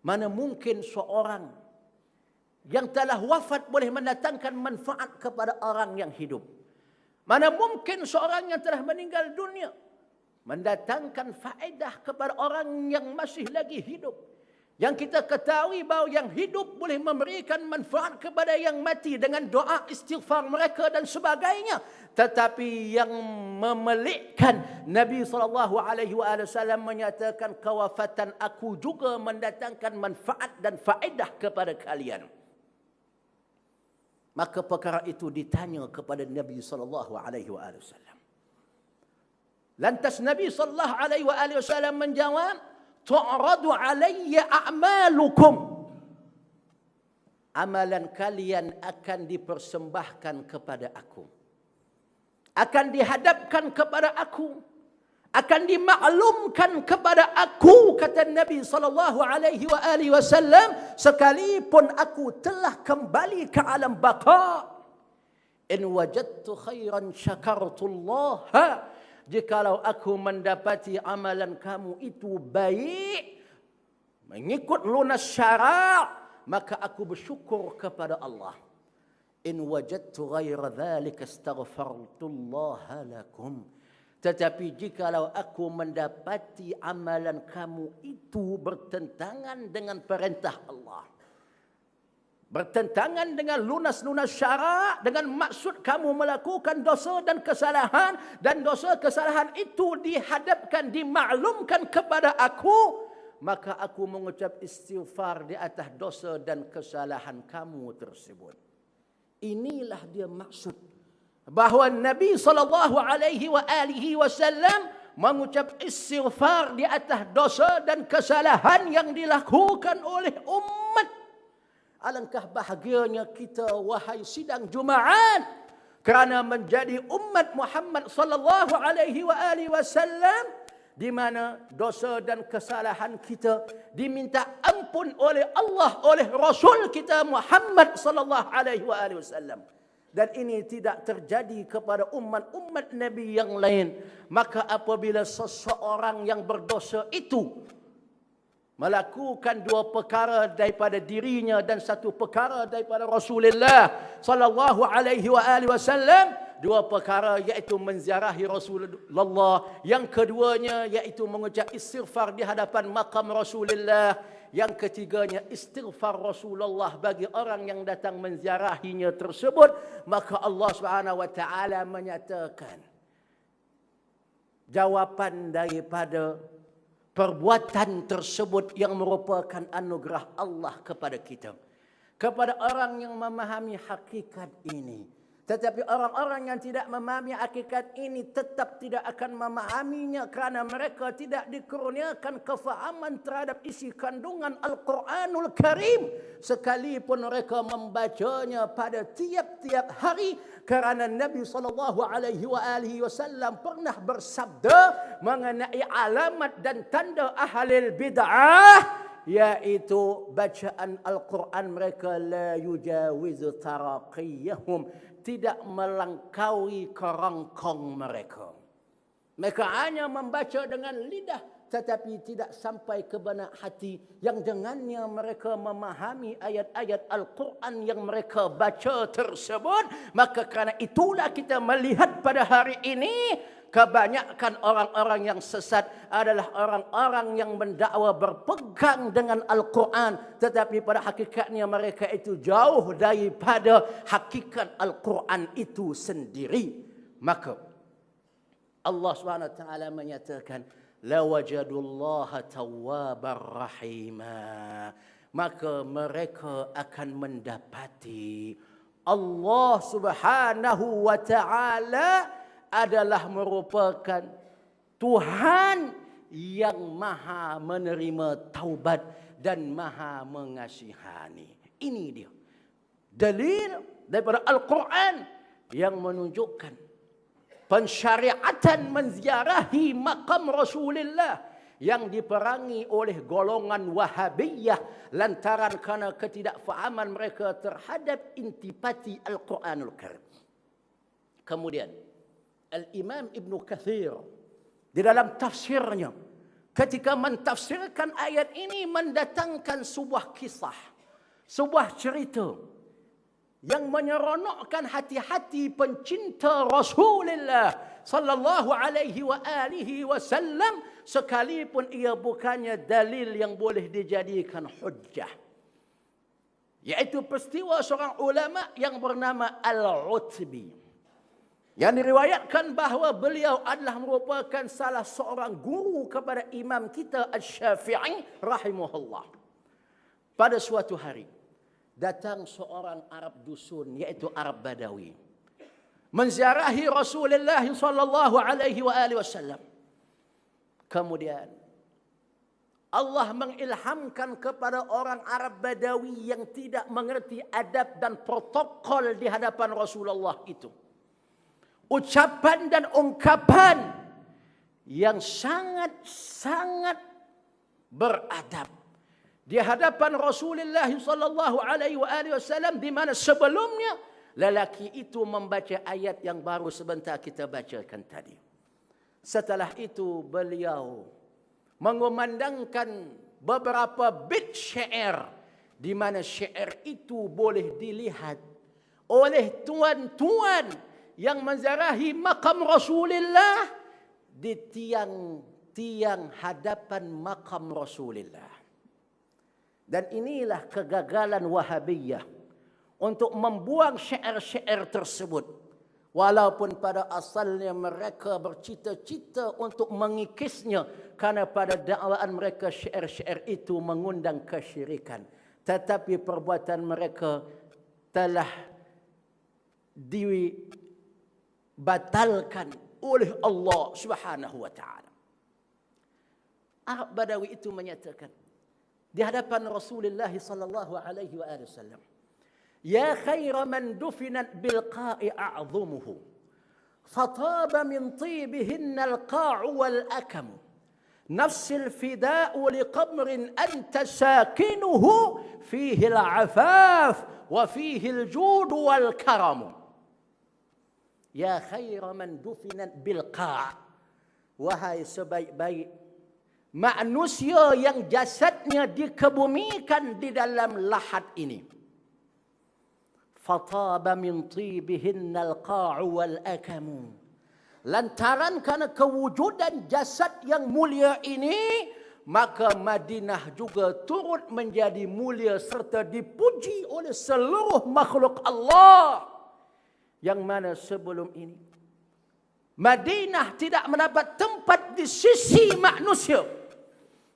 Mana mungkin seorang yang telah wafat boleh mendatangkan manfaat kepada orang yang hidup? Mana mungkin seorang yang telah meninggal dunia mendatangkan faedah kepada orang yang masih lagi hidup? Yang kita ketahui bahawa yang hidup boleh memberikan manfaat kepada yang mati dengan doa istighfar mereka dan sebagainya. Tetapi yang memelikkan, Nabi SAW menyatakan kewafatan aku juga mendatangkan manfaat dan faedah kepada kalian. Maka perkara itu ditanya kepada Nabi SAW. Lantas Nabi SAW menjawab, tu'radu alayya a'malukum. Amalan kalian akan dipersembahkan kepada aku. Akan dihadapkan kepada aku. Akan dimaklumkan kepada aku, kata Nabi SAW, sekalipun aku telah kembali ke alam baqa. In wajadtu khairan syakartullaha. Jikalau aku mendapati amalan kamu itu baik, mengikut lunas syarak, maka aku bersyukur kepada Allah. In wajadtu ghaira dhalika astaghfartullaha lakum. Tetapi jikalau aku mendapati amalan kamu itu bertentangan dengan perintah Allah, bertentangan dengan lunas-lunas syarak, dengan maksud kamu melakukan dosa dan kesalahan, dan dosa kesalahan itu dihadapkan, dimaklumkan kepada aku, maka aku mengucap istighfar di atas dosa dan kesalahan kamu tersebut. Inilah dia maksud bahawa Nabi SAW mengucap istighfar di atas dosa dan kesalahan yang dilakukan oleh umat. Alangkah bahagianya kita, wahai sidang Jumaat, kerana menjadi umat Muhammad sallallahu alaihi wasallam, di mana dosa dan kesalahan kita diminta ampun oleh Allah, oleh Rasul kita Muhammad sallallahu alaihi wasallam. Dan ini tidak terjadi kepada umat-umat Nabi yang lain. Maka apabila seseorang yang berdosa itu melakukan dua perkara daripada dirinya dan satu perkara daripada Rasulullah sallallahu alaihi wasallam, dua perkara iaitu menziarahi Rasulullah, yang keduanya iaitu mengucap istighfar di hadapan makam Rasulullah, yang ketiganya istighfar Rasulullah bagi orang yang datang menziarahinya tersebut, maka Allah Subhanahu wa taala menyatakan jawapan daripada perbuatan tersebut yang merupakan anugerah Allah kepada kita, kepada orang yang memahami hakikat ini. Tetapi orang-orang yang tidak memahami hakikat ini tetap tidak akan memahaminya kerana mereka tidak dikurniakan kefahaman terhadap isi kandungan Al-Quranul Karim, sekalipun mereka membacanya pada tiap-tiap hari. Kerana Nabi SAW pernah bersabda mengenai alamat dan tanda ahlul bid'ah, yaitu bacaan Al-Quran mereka la yujawizu taraqiyahum, tidak melangkaui kerongkong mereka. Mereka hanya membaca dengan lidah, tetapi tidak sampai ke benak hati, yang dengannya mereka memahami ayat-ayat Al-Quran yang mereka baca tersebut. Maka kerana itulah kita melihat pada hari ini kebanyakan orang-orang yang sesat adalah orang-orang yang mendakwa berpegang dengan Al-Quran, tetapi pada hakikatnya mereka itu jauh daripada hakikat Al-Quran itu sendiri. Maka Allah SWT menyatakan la wajadullaha tawwabar rahima, maka mereka akan mendapati Allah Subhanahu wa ta'ala adalah merupakan Tuhan yang maha menerima taubat dan maha mengasihani. Ini dia dalil daripada Al-Quran yang menunjukkan pensyariatan menziarahi makam Rasulullah yang diperangi oleh golongan Wahabiyah lantaran kerana ketidakfahaman mereka terhadap intipati Al-Quranul Karim. Kemudian Al-Imam Ibn Kathir di dalam tafsirnya ketika mentafsirkan ayat ini mendatangkan sebuah kisah, sebuah cerita yang menyeronokkan hati-hati pencinta Rasulullah sallallahu alaihi wa alihi wasallam, sekalipun ia bukannya dalil yang boleh dijadikan hujjah. Yaitu peristiwa seorang ulama yang bernama Al-Utbi, yang diriwayatkan bahawa beliau adalah merupakan salah seorang guru kepada imam kita Asy-Syafi'i rahimahullah. Pada suatu hari datang seorang Arab dusun, yaitu Arab Badawi, menziarahi Rasulullah sallallahu alaihi wasallam. Kemudian Allah mengilhamkan kepada orang Arab Badawi yang tidak mengerti adab dan protokol di hadapan Rasulullah itu, ucapan dan ungkapan yang sangat-sangat beradab di hadapan Rasulullah sallallahu alaihi wasallam, di mana sebelumnya lelaki itu membaca ayat yang baru sebentar kita bacakan tadi. Setelah itu beliau mengumandangkan beberapa bait syair, di mana syair itu boleh dilihat oleh tuan-tuan yang menziarahi makam Rasulullah di tiang-tiang hadapan makam Rasulullah. Dan inilah kegagalan Wahabiyah untuk membuang syair-syair tersebut. Walaupun pada asalnya mereka bercita-cita untuk mengikisnya, karena pada dakwaan mereka syair-syair itu mengundang kesyirikan. Tetapi perbuatan mereka telah dibatalkan oleh Allah Subhanahu wa taala. Arab Badawi itu menyatakan di hadapan Rasulullah sallallahu alaihi wasallam, "Ya khaira man dufinat bil qa'i a'dhumuhu, fataba min tibihinna al qa'u wal akam, nafsil fida'u liqamrin anta sakinuhu, fihi al afaf wa fihi al jud wal karam." Ya khaira man dufinat bil qa', wahai sebaik-baik manusia yang jasadnya dikebumikan di dalam lahat ini. Fataba min tibihinna al-qa'u wal akamu, lantaran karena kewujudan jasad yang mulia ini, maka Madinah juga turut menjadi mulia serta dipuji oleh seluruh makhluk Allah, yang mana sebelum ini Madinah tidak mendapat tempat di sisi manusia.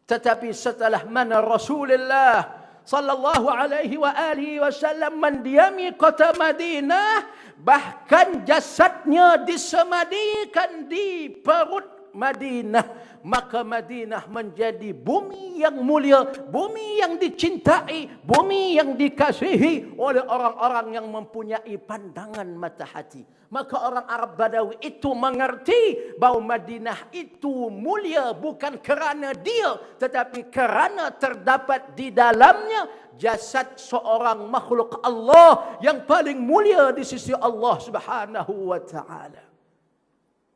Tetapi setelah mana Rasulullah sallallahu alaihi wasallam mendiami kota Madinah, bahkan jasadnya disemadikan di perut Madinah, maka Madinah menjadi bumi yang mulia, bumi yang dicintai, bumi yang dikasihi oleh orang-orang yang mempunyai pandangan mata hati. Maka orang Arab Badawi itu mengerti bahawa Madinah itu mulia bukan kerana dia, tetapi kerana terdapat di dalamnya jasad seorang makhluk Allah yang paling mulia di sisi Allah Subhanahu wa taala.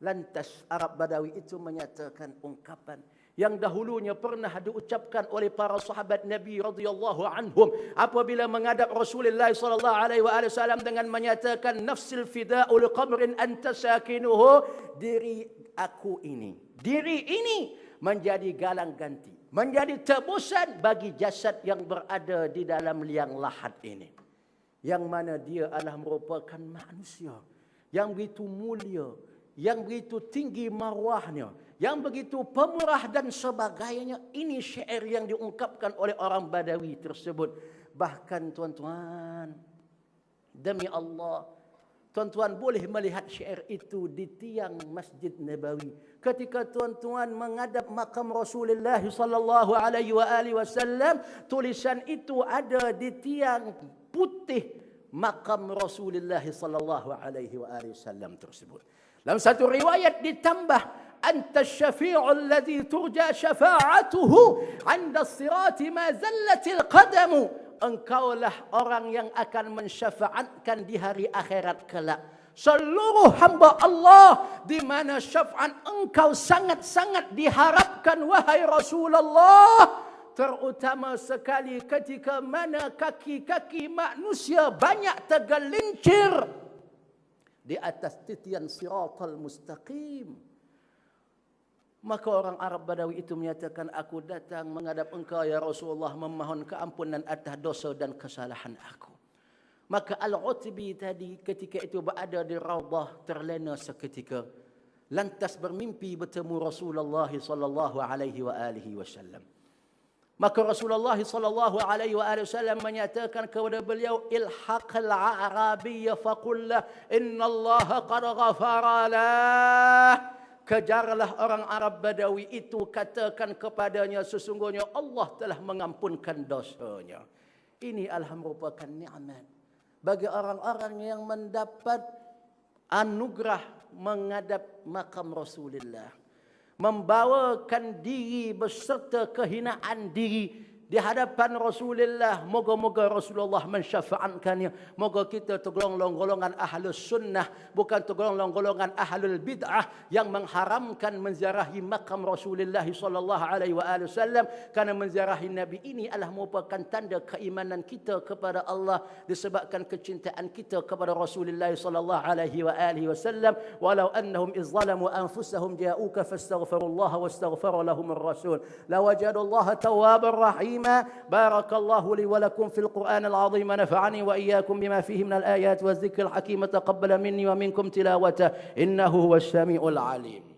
Lantas Arab Badawi itu menyatakan ungkapan yang dahulunya pernah diucapkan oleh para sahabat Nabi radhiyallahu anhum apabila menghadap Rasulullah sallallahu alaihi wasallam dengan menyatakan, "Nafsil fida'u liqamrin anta sakinuhu," diri ini menjadi galang ganti, menjadi tebusan bagi jasad yang berada di dalam liang lahat ini, yang mana dia adalah merupakan manusia yang begitu mulia, yang begitu tinggi marwahnya, yang begitu pemurah dan sebagainya. Ini syair yang diungkapkan oleh orang Badawi tersebut. Bahkan tuan-tuan, demi Allah, tuan-tuan boleh melihat syair itu di tiang Masjid Nabawi. Ketika tuan-tuan menghadap makam Rasulullah sallallahu alaihi wasallam, tulisan itu ada di tiang putih makam Rasulullah sallallahu alaihi wasallam tersebut. Dalam satu riwayat ditambah, "Anta asy-syafi'u alladhi turja syafa'atuhu 'inda as-sirati ma zallatil qadamu." Engkaulah orang yang akan mensyafaatkan di hari akhirat kelak seluruh hamba Allah, di mana syafaat engkau sangat-sangat diharapkan wahai Rasulullah, terutama sekali ketika mana kaki-kaki manusia banyak tergelincir di atas titian siratal mustaqim. Maka orang Arab Badawi itu menyatakan, aku datang menghadap engkau ya Rasulullah, memohon keampunan atas dosa dan kesalahan aku. Maka Al-Utbi tadi ketika itu berada di Raudah terlena seketika, lantas bermimpi bertemu Rasulullah sallallahu alaihi wasallam. Maka Rasulullah sallallahu alaihi wasallam menyatakan kepada beliau, ilhaqal a'rabiyya faqul innallaha qad ghafara lah. Kejarlah orang Arab Badawi itu, katakan kepadanya sesungguhnya Allah telah mengampunkan dosanya. Ini alhamdulillah merupakan nikmat bagi orang-orang yang mendapat anugerah menghadap makam Rasulullah, membawakan diri beserta kehinaan diri di hadapan Rasulullah. Moga-moga Rasulullah mensyafaatkannya. Moga kita tergolong golongan ahlus sunnah, bukan tergolong golongan ahlul bid'ah yang mengharamkan menziarahi makam Rasulullah sallallahu alaihi wasallam, karena menziarahi Nabi ini adalah merupakan tanda keimanan kita kepada Allah, disebabkan kecintaan kita kepada Rasulullah sallallahu alaihi wasallam. Walau annahum izzalamu anfusahum ja'uka fastaghfirullaha wastaghfara lahumur rasul lawajadullaha tawwabar rahim. بارك الله لي ولكم في القرآن العظيم، نفعني وإياكم بما فيه من الآيات والذكر الحكيم، تقبل مني ومنكم تلاوته إنه هو السميع العليم.